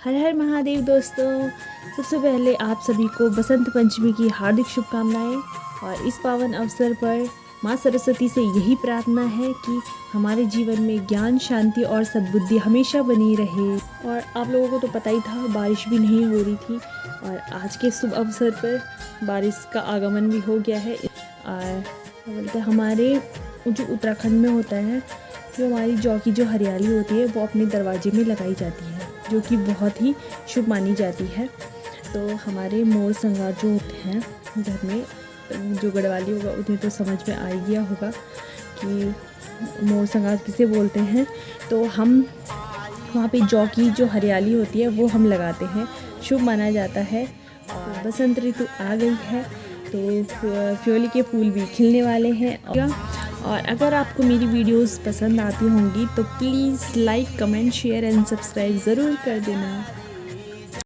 हर हर महादेव दोस्तों। सबसे पहले आप सभी को बसंत पंचमी की हार्दिक शुभकामनाएं। और इस पावन अवसर पर माँ सरस्वती से यही प्रार्थना है कि हमारे जीवन में ज्ञान, शांति और सद्बुद्धि हमेशा बनी रहे। और आप लोगों को तो पता ही था, बारिश भी नहीं हो रही थी और आज के शुभ अवसर पर बारिश का आगमन भी हो गया है। और बोलते हमारे जो उत्तराखंड में होता है, जो हमारी जौ की जो हरियाली होती है वो अपने दरवाजे में लगाई जाती है, जो कि बहुत ही शुभ मानी जाती है। तो हमारे मोर संगार जो होते हैं घर में, जो गढ़वाली होगा उन्हें तो समझ में आ ही गया होगा कि मोर संगार किसे बोलते हैं। तो हम वहाँ पे जौ की जो हरियाली होती है वो हम लगाते हैं, शुभ माना जाता है। और बसंत ऋतु आ गई है तो फ्योली के फूल भी खिलने वाले हैं। और अगर आपको मेरी वीडियोस पसंद आती होंगी तो please like, comment, share and subscribe ज़रूर कर देना।